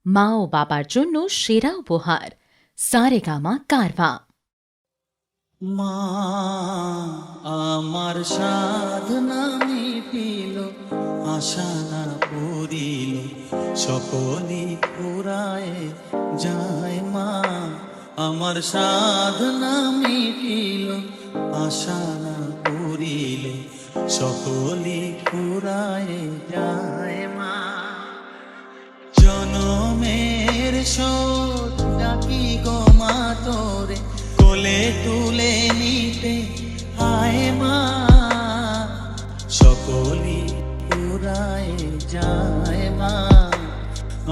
মা ও বাবার জন্য সেরা উপহার সারেগামা কারভা। মা আমার সাধনা মিটিল, আশা না পুরিল, সকলি পুরায় যায়। মা আমার সাধনা মিটিল, আশা না পুরিল, সকলি পুরায় যায়। মা জনমের শোধ ডাকি গো মা তোরে, কোলে তুলে নিতে আয়। মা সকলি পুরায় যায়। মা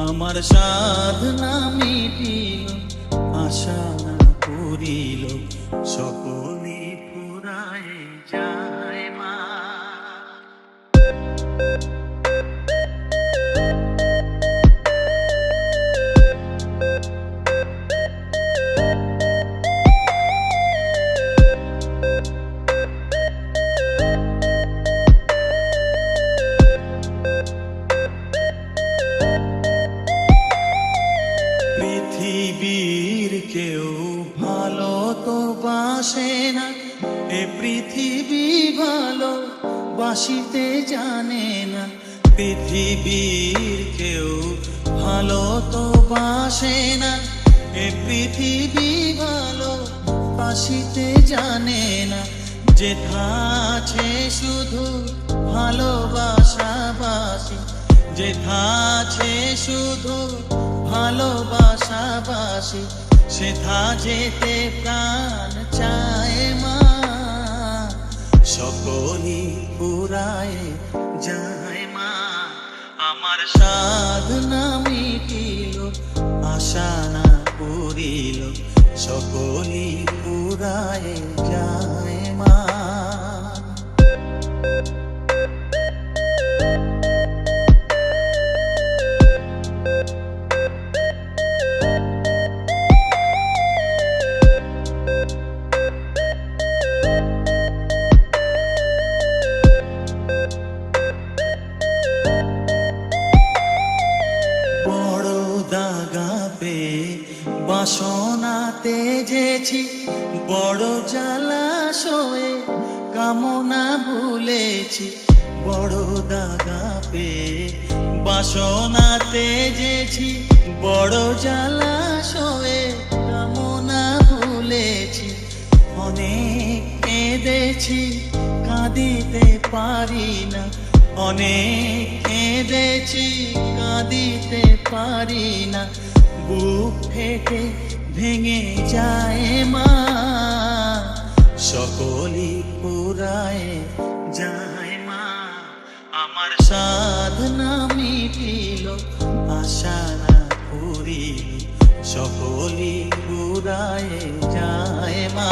আমার সাধনা মিটিল, আশা না পুরিল, সকলি পুরায় যায়। মা পৃথিবীর কেউ ভালো তো বাসে না, এ পৃথিবী ভালো বাসিতে জানে না। পৃথিবীর কেউ ভালো তো বাসে না, এ পৃথিবী ভালো বাসিতে জানে না। যেথা আছে শুধু ভালোবাসাবাসি, যেথা আছে শুধু ভালোবাসাবাসি, সেথা যেতে প্রাণ চায়। মা সকলি পুরায় যায়। মা আমার সাধনা মিটিল, আশা না পুরিল, সকলি পুরায় যায়। মা বড় দাগা পেয়ে বাসনা তেজেছি, বড় জলাশয়ে কামনা ভুলেছি। বড় দাগা পেয়ে বাসনা তেজেছি, বড় জলাশয়ে কামনা ভুলেছি। অনেক কেঁদেছি কাঁদিতে পারি না, অনেক কেঁদেছি কাঁদিতে পারি না। বুক ফেটে ভেঙে যায়। মা সকলি পুরায় যায়। মা আমার সাধনা মিটিল, আশা না পুরিল, সকলি পুরায় যায়। মা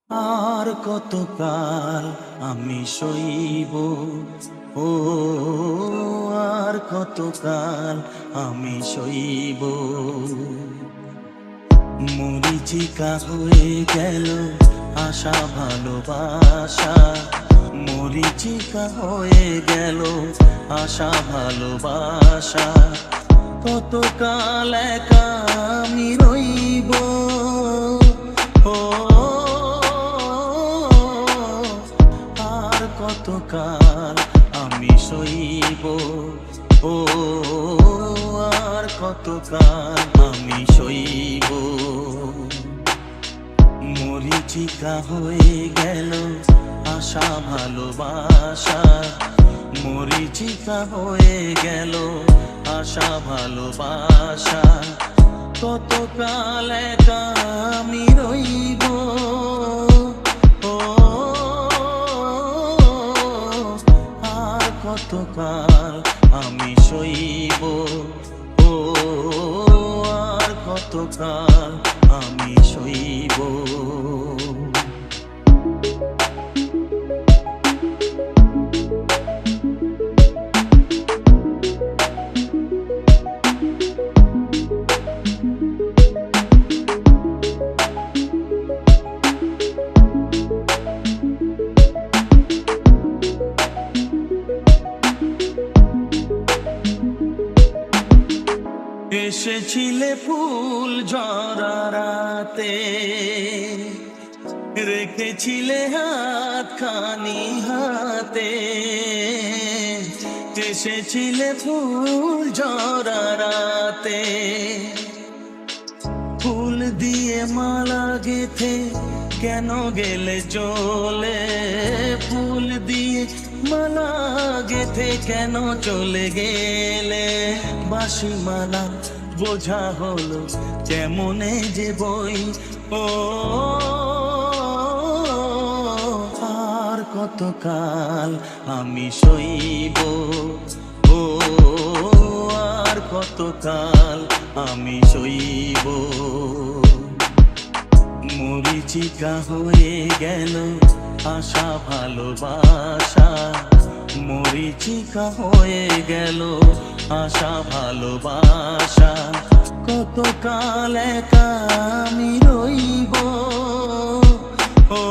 আর কতকাল আমি সইব, ও আর কতকাল আমি সইব। মরিচিকা হয়ে গেল আশা ভালোবাসা, মরিচিকা হয়ে গেল আশা ভালোবাসা। কতকাল একা আমি রইব, ও আর কতকাল আমি সইব, ও আর কতকাল আমি সইব। মরিচিকা হয়ে গেল আশা ভালোবাসা, মরিচিকা হয়ে গেল আশা ভালোবাসা। কতকাল একা আমি রইব, ও আর কতকাল আমি সইব, ও আর কতকাল আমি সইব। এসেছিলে ফুল ঝরা রাতে, রেখেছিলে হাত খানি হাতে, এসেছিলে ফুল ঝরা রাতে। ফুল দিয়ে মালা গেথে কেন গেলে চলে, ফুল দিয়ে মালা গেথে কেন চলে গেলে। বাঁশি মালা বোঝা হলো কেমনে যে বই, ও আর কতকাল আমি সইব, ও আর কতকাল আমি সইব। মরিচিকা হয়ে গেল আশা ভালোবাসা, মরিচিকা হয়ে গেল আশা ভালোবাসা। কতকাল একা আমি রইব, ও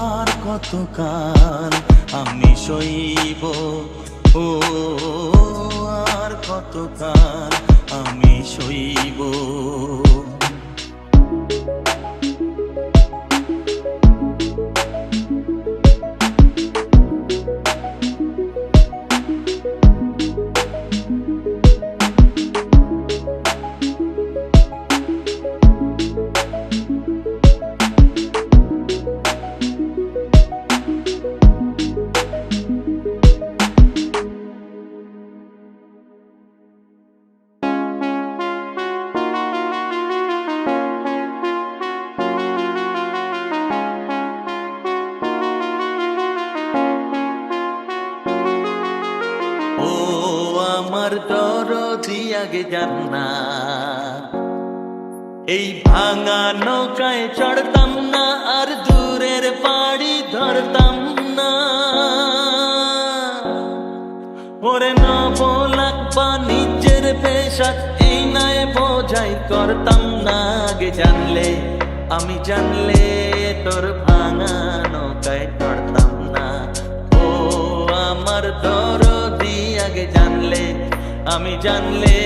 আর কতকাল আমি সইব, ও আর কতকাল আমি সইব। ও আমার দরদি আগে জান না, এই ভাঙা নৌকায় চড়তাম না, আর দূরের পাড়ি ধরতাম না। ওরে নবলাখ বাণিজ্যের পেশা এই নয় বোঝাই করতাম না। আগে জানলে আমি জানলে তোর ভাঙা নৌকায় চড়তাম না। ও আমার দরদি আগে জানলে আমি জানলে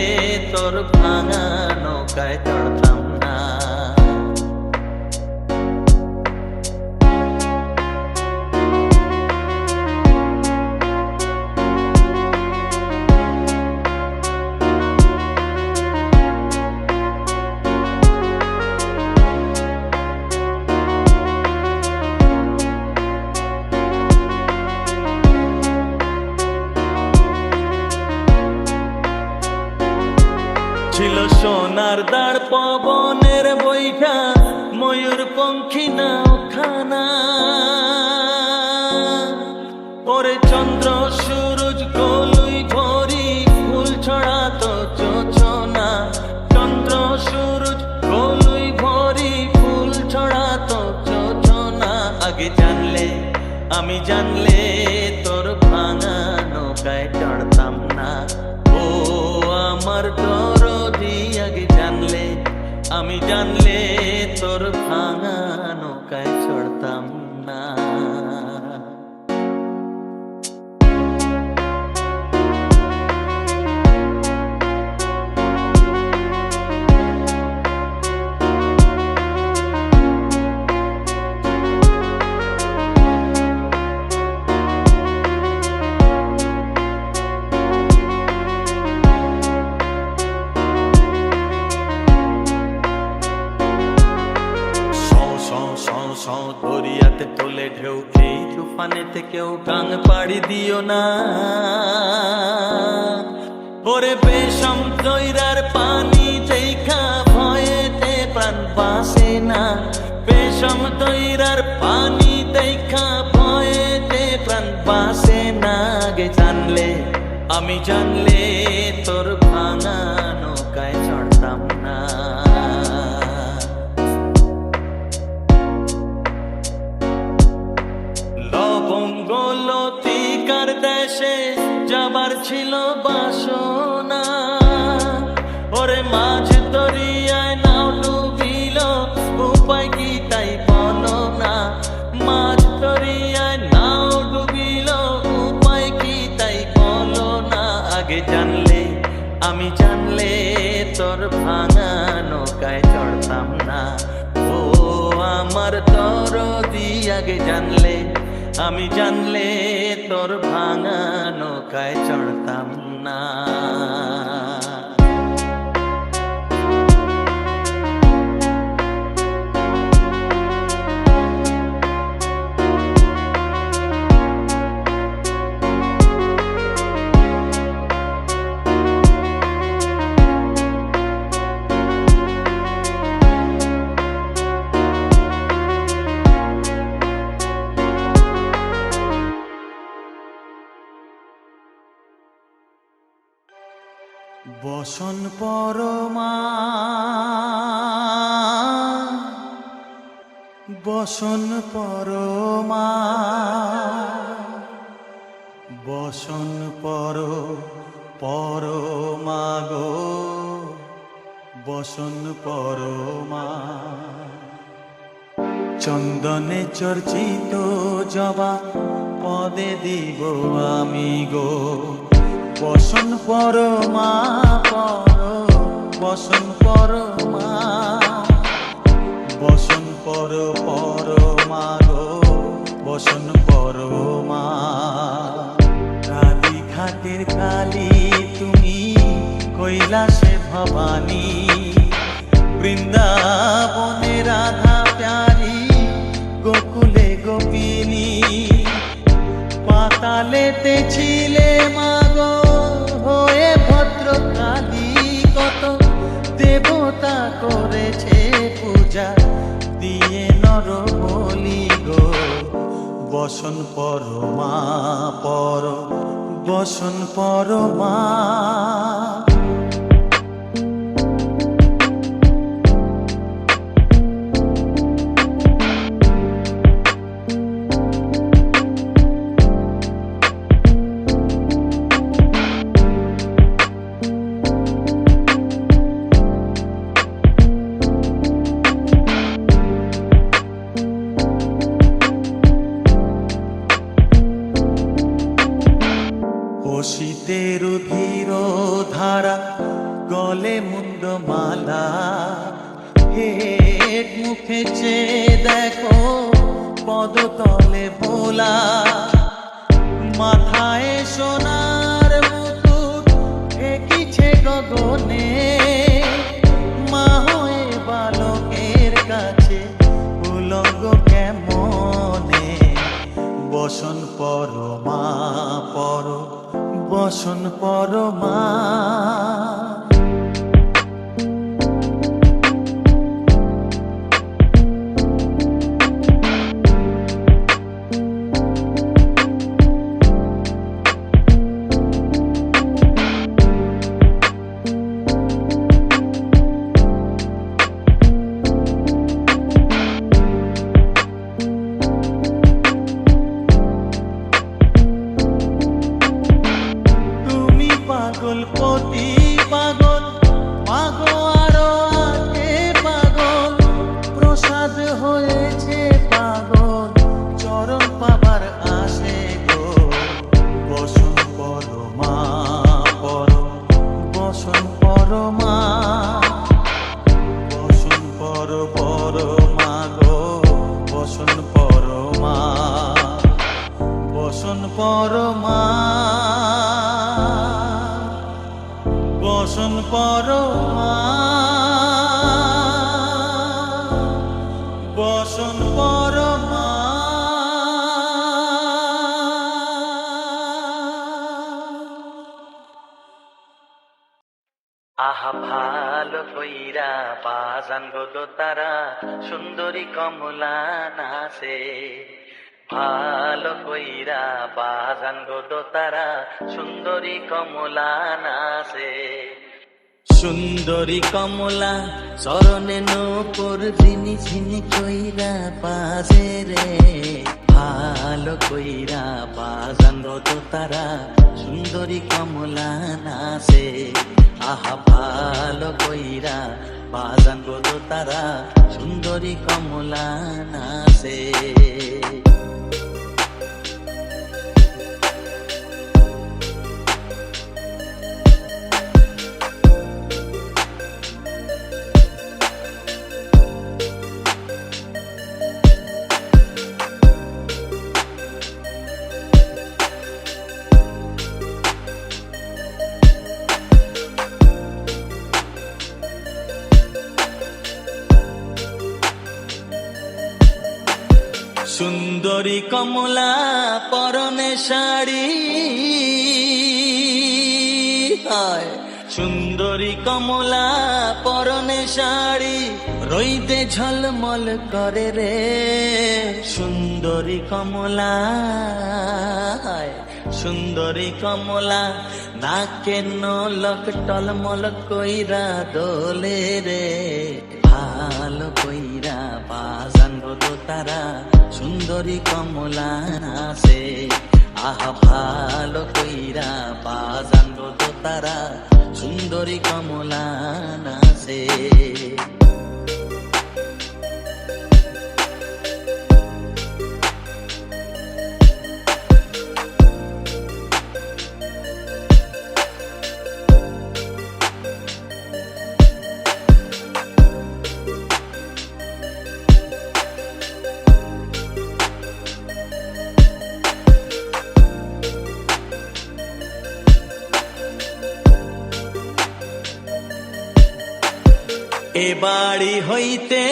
তোর ভাঙা নৌকায় চড়তাম না। ছিল সোনার দাঁড় পবনের বৈঠা, ময়ূর পঙ্খী নাওখানা। ওরে চন্দ্র সূরজ গলুই ভরি ফুল ছড়াতো যোছনা। চন্দ্র সূরজ গলুই ভরি ফুল ছড়াতো যোছনা। আগে জানলে আমি জানলে তোর ভাঙা নৌকায় চড়তাম না। ও আমার দরদি আগে জানলে আমি জানলে তোর ভাঙা নৌকায় চড়তাম না। দরিয়াতে তোলে ঢেউ, এই তুফানেতে কেউ গান পাড়ি দিও না। ওরে বেশম দইরার পানি দেখা ভয়েতে প্রাণ বাসে না। বেশম দইরার পানি দেখা ভয়েতে প্রাণ বাসে না। আগে জানলে আমি জানলে তোর ভাঙা নৌকায় চড়তাম না। লতিকার দেশে যাবার ছিল বাসনা। ওরে মাঝ দরিয়ায় নাও ডুবিল, উপায় কি তাই বলো না। মাঝ দরিয়ায় নাও ডুবিল, উপায় কি তাই বলো না। আগে জানলে চড়তাম না। ও আমার দরদি আগে জানলে, আমি জানলে তোর ভাঙা নৌকায় চড়তাম না। বসন পরমা, বসন পরমা, বসন পরমা গো, বসন পরমা। চন্দনে চর্চিত জবা পদে দিব আমি গো, বসন পরমা বসন পরমা, বসন পরমা গো, বসন পরমা। কালী ঘাটের কালী তুমি, কৈলাসে ভবানী, বৃন্দাবনে রাধা প্যারি, গোকুলে গোপিনী। পাতালেতে ছিলে মাগো হয়ে ভদ্রকালী, কত দেবতা করেছে পূজা দিয়ে নর বলি গো, বসন পরমা বসন পরমা। শীতের ধীর ধারা গলে মুন্ড মালা, হেট মুখে চেয়ে দেখো পদতলে ভোলা। মাথায় সোনার মুকুট ঠেকিছে গগনে, মা হয়ে বালকের কাছে উলঙ্গ কেমনে, বসন পরমা বসন পরমা। পাগলপতি পাগল মাগো আরো আগে পাগল, প্রসাদ হয়েছে পাগল চরণ পাবার আসে গো, বসন পরমা বসন পরমা, বসন পরমা গো, বসন পরমা, বসন পরমা, বসন পরমা, বসন পরমা। আহা ভালো কইরা বাজান গো দোতারা, সুন্দরী কমলা নাচে। ভালো কইরা বাজান গো দোতারা, সুন্দরী কমলা নাচে। সুন্দরী কমলা চরণে নূপুর ঝিনি ঝিনি কইরা বাজে রে, ভালো কইরা বাজান গো দোতারা, সুন্দরী কমলা নাচে। আহা ভালো কইরা বাজান গো দোতারা, সুন্দরী কমলা নাচে। সুন্দরী কমলা পরনে শাড়ি, হায় সুন্দরী কমলা পরনে শাড়ি, রইদে ঝলমল করে রে সুন্দরী কমলা, হায় সুন্দরী কমলা নাকে নলক টলমল কইরা দোলে রে, ভালো কইরা বাজানো দোতারা সুন্দরী কমলা নাচে, আহা ভালো কইরা বাজানো দোতারা সুন্দরী কমলা নাচে। এ বাড়ি হইতে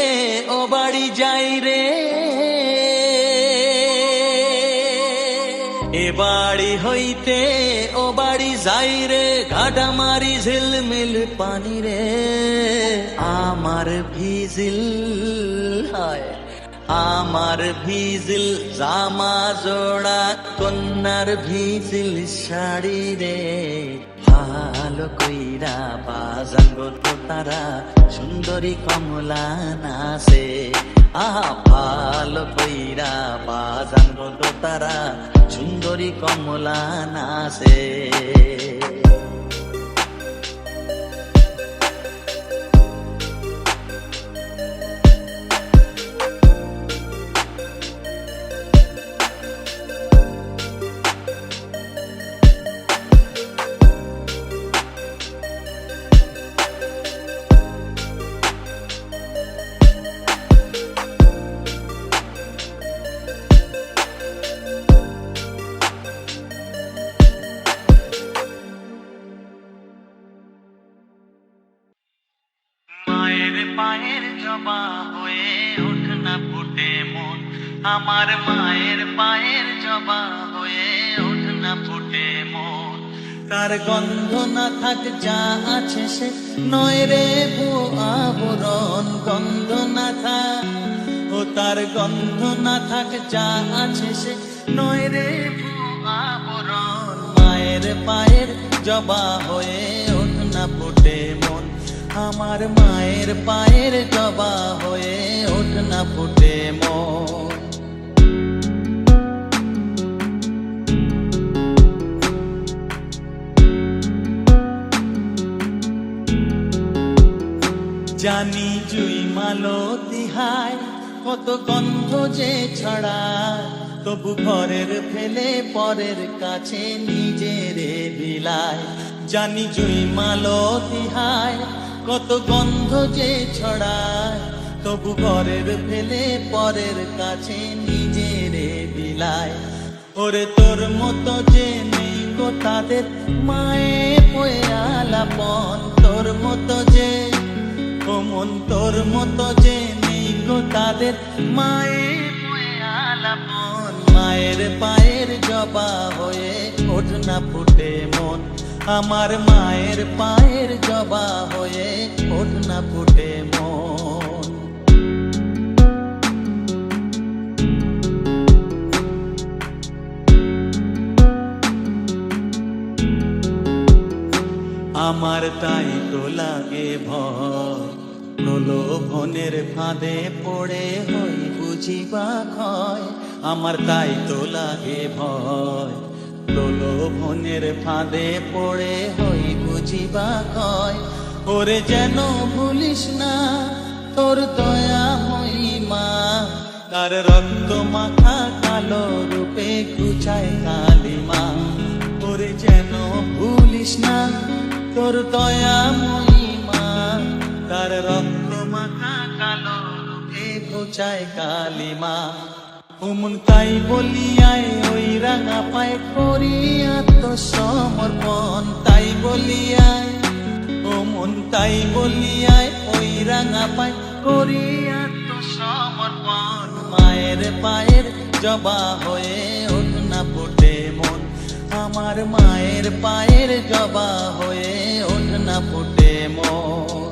ও বাড়ি যাই রে, এ বাড়ি হইতে ও বাড়ি যাই রে, ঘাটা মারি ঝিলমিল পানি রে, আমার ভিজিল হয় আমার ভিজিল জামা জোড়া, কন্যার ভিজিল শাড়ি রে, ভালো কইরা বাজাঙ্গো তারা সুন্দরী কমলা নাচে, আহা ভালো কইরা বাজাঙ্গো তারা সুন্দরী কমলা নাচে। মায়ের পায়ের জবা হয়ে ওঠ না ফুটে মন, আমার মায়ের পায়ের জবা হয়ে ওঠ না ফুটে মন, তার গন্ধ না থাক যা আছে সে নয় রে গো আবরণ, গন্ধ না থাক ও তার গন্ধ না থাক যা আছে সে নয় রে গো আবরণ, মায়ের পায়ের জবা হয়ে ওঠ না ফুটে মন, আমার মায়ের পায়ের জবা হয়ে ওঠ না ফুটে মন। জানি জুই মালতী হায় কত গন্ধ যে ছড়ায়, তবু ঘরের ফেলে পরের কাছে নিজের বিলায়, জানি জুই মালতী হায় কত গন্ধ যে ছড়ায়, তবু ঘরের ফেলে পরের কাছে নিজের বিলায়, ওরে তোর মতো যে নেই গো তাদের মায়ে পয়ে আলাপন, তোর মতো যে ও মন তোর মতো যে নেই গো তাদের মায়ে পয়ে আলাপন, মায়ের পায়ের জবা হয়ে ওঠ না ফুটে মন, আমার মায়ের পায়ের জবা হয়ে ওঠ না ফুটে মন। আমার তাই তো লাগে ভয়, প্রলোভনের ফাঁদে পড়ে হই বুঝিবা ক্ষয়, আমার তাই তো লাগে ভয়, প্রলোভনের ফাঁদে পড়ে হই বুঝিবা ক্ষয়, ওরে যেন ভুলিস না তোর দয়া মহিমা, তার রক্ত মাখা কালো রূপে ঘুচায় কালিমা, ওরে যেন ভুলিস না তোর দয়া মহিমা, তার রক্ত মাখা কালো রূপে ঘুচায় কালিমা, ওমন তাই বলিয়ায় ওই রাঙা পায় করি আত্মসমর্পণ, তাই বলিয়ায় ও মন তাই বলিয়ায় ওই রাঙা পায় করি আত্মসমর্পণ, মায়ের পায়ের জবা হয়ে ওঠ না ফুটে মন, আমার মায়ের পায়ের জবা হয়ে ওঠ না ফুটে মন।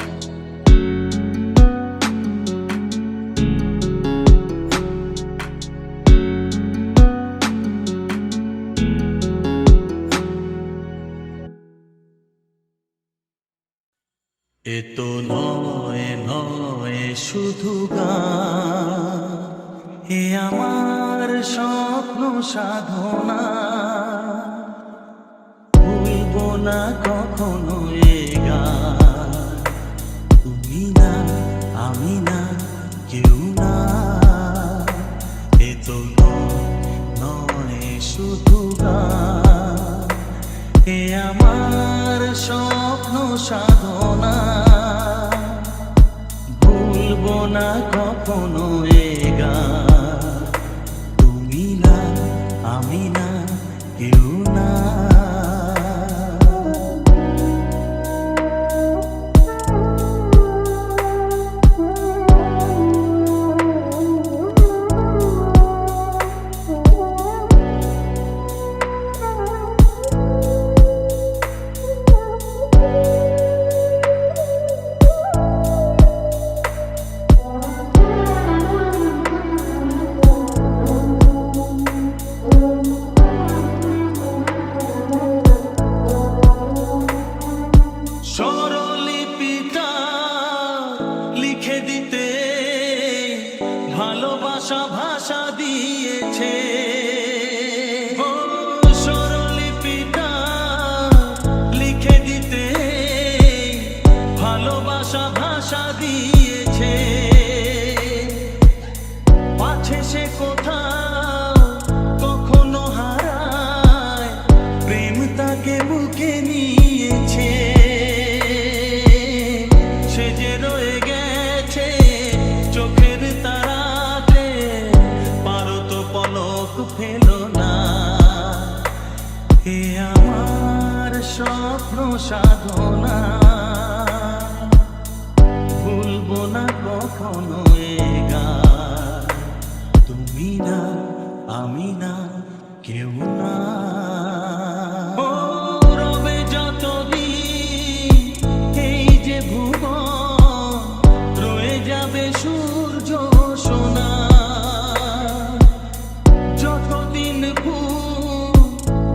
এ তো নয় নয় শুধু গান, এ আমার স্বপ্ন সাধনা, ভুলবো না কখনো এ গান। তুমি না আমি না কেউ না, এ তো নয় শুধু গান, এ আমার স্বপ্ন সাধনা, ভুলবো না কখনো এ গান। তুমি না আমি না কেউ না। স্বরলিপিটা লিখে দিতে ভালোবাসা ভাষা দিয়েছে, ও স্বরলিপিটা লিখে দিতে ভালোবাসা ভাষা দিয়েছে। পাছে সে কোথাও কখনো হারায়, প্রেম তাকে বুকে নিয়েছে, সে যে রয়ে গেছে চোখের তারাতে, পারো তো পলক ফেলো না। এ আমার স্বপ্ন সাধনা, ভুলবো না কখনো এ গান। তুমি না আমি না কেউ না, ও রবে যতদিন এই যে ভুবন, রয়ে যাবে সূর্য সোনা। যতদিন ফুল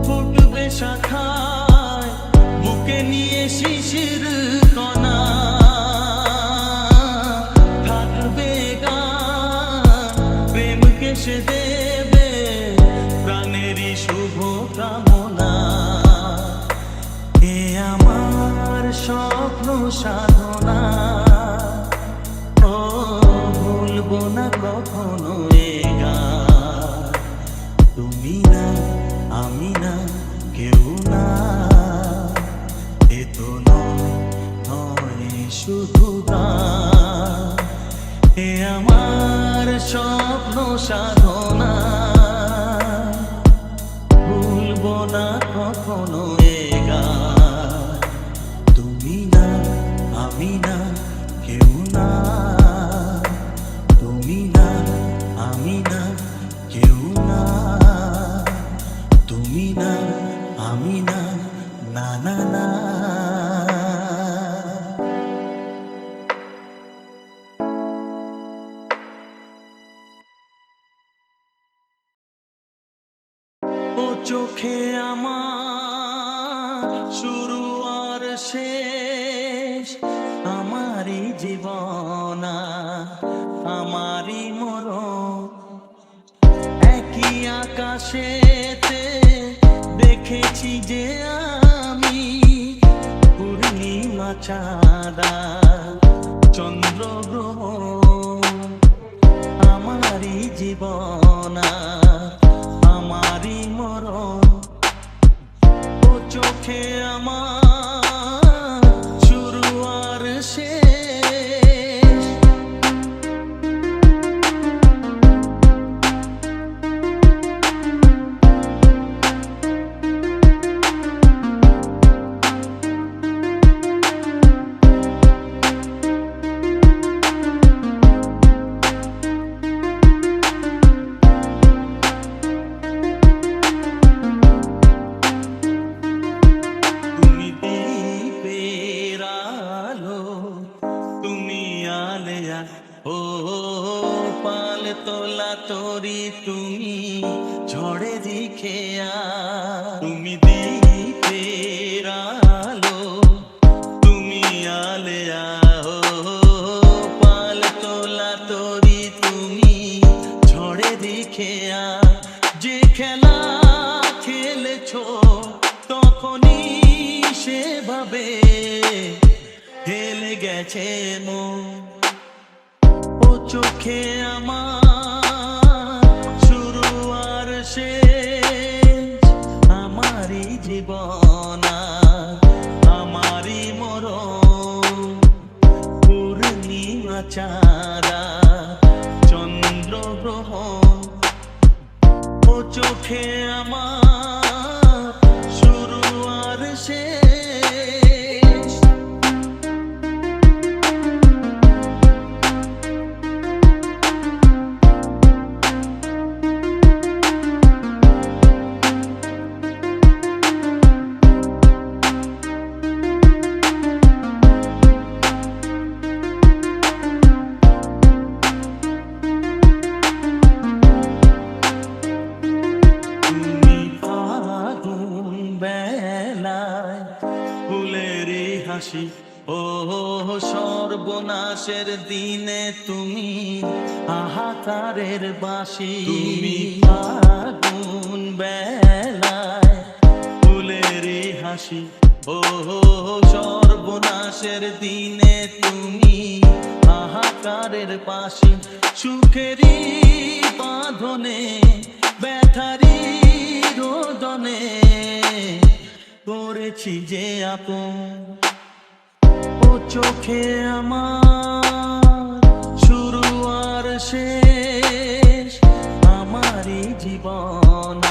ফুটবে শাখায়, বুকে নিয়ে শিশির কণা, থাকবে গান প্রেমকে সে দেবে প্রাণেরই শুভ কামনা। এ আমার স্বপ্ন সাধনা, ও ভুলবো না কখনো এ গান। তুমি না আমি না কেউ না, এ তো নয় শুধু গান, এ আমার স্বপ্ন সাধনা, ভুলবো না কখনো এ গান। তুমি না আমি না কেউ না, তুমি না আমি না কেউ না, তুমি না আমি না না না না। ও চোখে আমার শুরু আর শেষ, আমারই জীবনা আমারই মরণ, একই আকাশেতে দেখেছি যে আমি পূর্ণিমা চাঁদা চন্দ্র গ্রহ, আমারই জীবনা আমারই মরণ। ও চোখে আমার শুরু আর শেষ, তোলা তরি তুমি ঝড়ে দিখে তুমি দ্বীপের আলো, তুমি আলেয়া পাল তোলা তরি তুমি ঝড়ে দিখে যে খেলা খেলেছো তখনই সেভাবে হেলে গেছে মন। ও চোখে আমার শুরু আর শেষ, আমারই জীবন আমারই মরণ। পূর্ণিমা চাঁদা চন্দ্র গ্রহণ, ও চোখে আমার শুরু আর শেষ। ফুলেরই হাসি ও সর্বনাশের দিনে তুমি হাহাকারের বাঁশি। তুমি আগুন বেলায় ফুলেরই হাসি ও সর্বনাশের দিনে তুমি হাহাকারের বাঁশি। সুখেরই বাঁধনে ব্যথারি রোদনে করেছি যে আপন। ও চোখে আমার শুরু আর শেষ, আমারই জীবন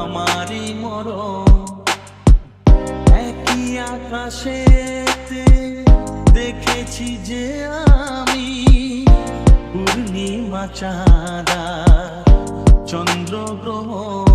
আমারই মরণ। একই আকাশেতে দেখেছি যে আমি পূর্ণিমা চাঁদা চন্দ্র গ্রহণ।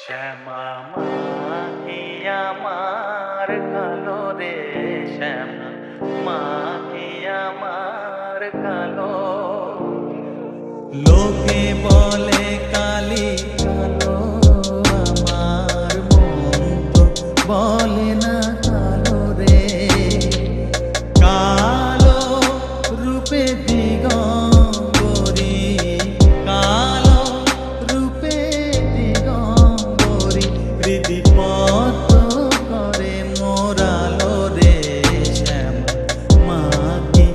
শ্যামা মাটি আমার কালো রে, শ্যামা মাটি আমার কালো। লোকে বলে কালি কালো, আমার মন তো বলে না কালো রে। কালো রূপে দিগম্বরী, কালো রূপে দিগম্বরী, হৃদিপদ্ম করে মোরালো রে। শ্যামা মাটি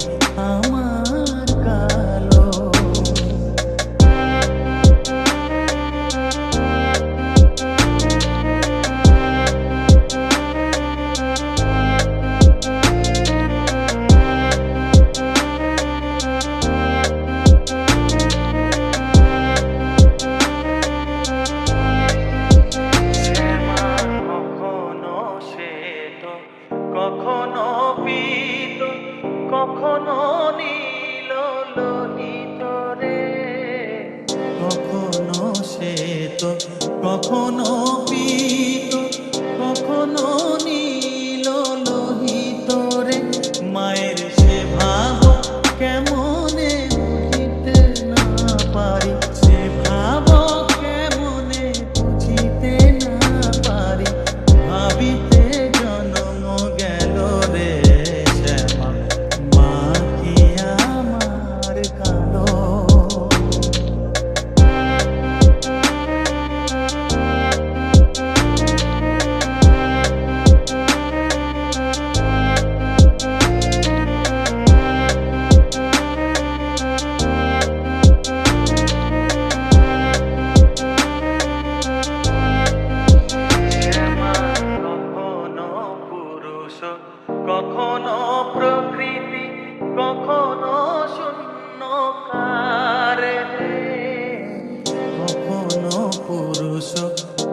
আমার কালো। কখনো পীত কখনো নীল লোহিত রে, কখনো শ্বেত কখনো পীত কখনো নীল লোহিত রে। মায়ের সে ভাব কেমনে বুঝিতে না পারি, সে ভাব কেমনে বুঝিতে না পারি। ভাবিতে জন্ম গেল রে, শ্যামা মাটি আমার কালো।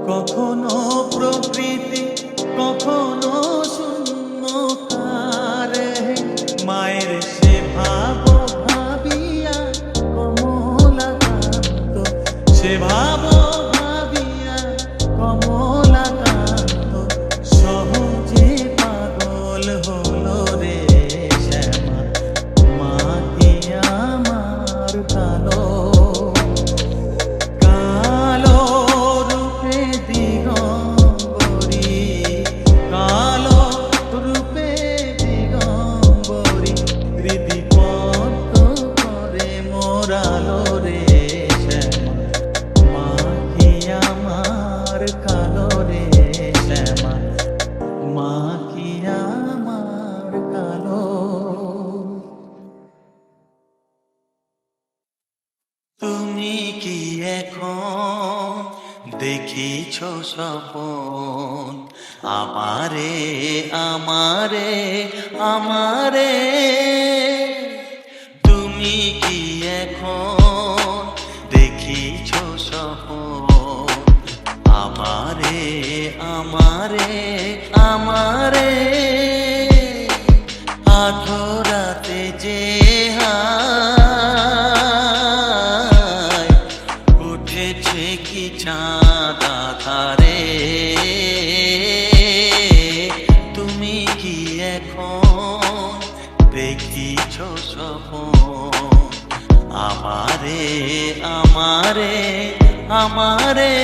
কখনো প্রকৃতি কখনো শূন্যকার, মায়ের সে ভাব ভাবিয়া কমলাকান্ত, সে ভাব ভাবিয়া কমলাকান্ত সহজে পাগল হলো রে শ্যামা, মা কি আমার কালো কালো রূপে দিগম্বরী, কালো রূপে দিগম্বরী, হৃদি পদ্ম করে মোরালো রে শ্যামা, মা কি আমার কালো রে শ্যামা, মা কি আমার কালো। তুমি কি এখন দেখিছ স্বপন আমারে আমারে আমারে, তুমি কি এখন দেখিছ স্বপন আমারে আমারে আমারে, আধরাতে যে হায় উঠেছে কি চাঁদ আধারে, তুমি কি এখন দেখিছ স্বপন আমারে আমারে আমারে।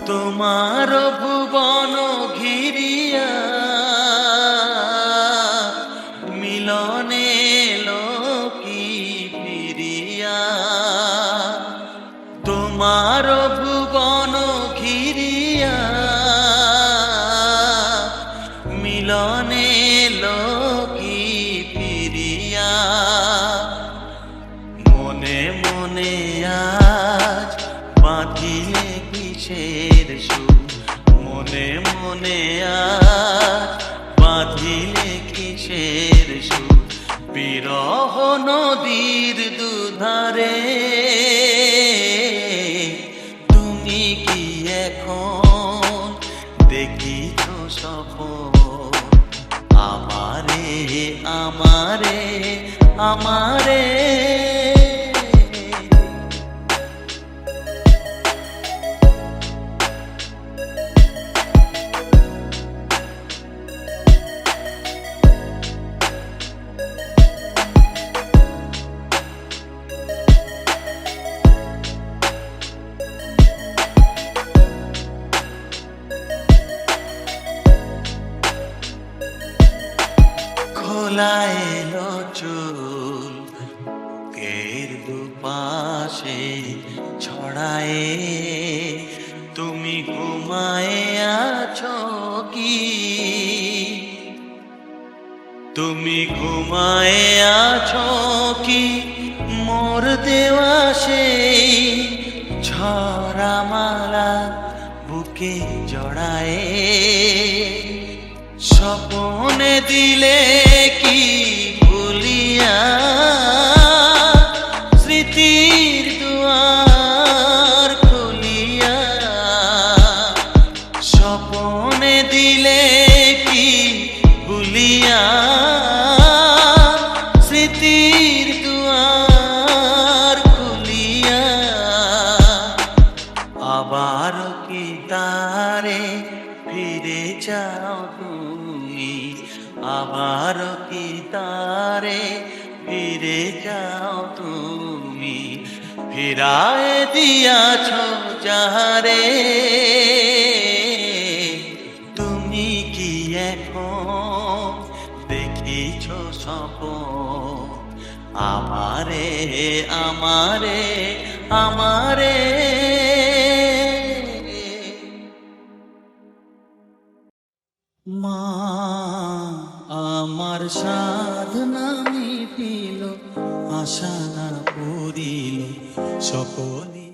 তোমার ভুবন ঘিরিয়া মিলনে লোকি ফিরিয়া, তোমার ভুবন ঘিরিয়া মিলনে লোকি ফিরিয়া, মনে মনে আজ বাঁধিলে কিসের সুর, মনে মনে আজ বাঁধিলে কিসের সুর, বিরহ নদীর দুধারে, তুমি কি এখন দেখিছ স্বপন আমারে আমারে আমারে। খোলা এলো চুল বুকের দুপাশে ছড়ায়ে, তুমি ঘুমায়ে আছো কি, তুমি ঘুমায়ে আছো কি, মোর দেওয়া সেই ঝরা মালা বুকে জড়ায়ে, স্বপনে দিলে কি ভুলিয়া স্মৃতির দুয়ার খুলিয়া, স্বপনে দিলে কি ভুলিয়া স্মৃতির দুয়ার খুলিয়া, আবার কি তারে ফিরে যাও তুমি, আবার কি তারে ফিরে যাও তুমি, ফিরায় দিয়াছ যাহারে, তুমি কি এখন দেখিছ স্বপন আমারে আমারে আমারে। মা আমার সাধনা মিটিল, আশা না পুরিল, সকলে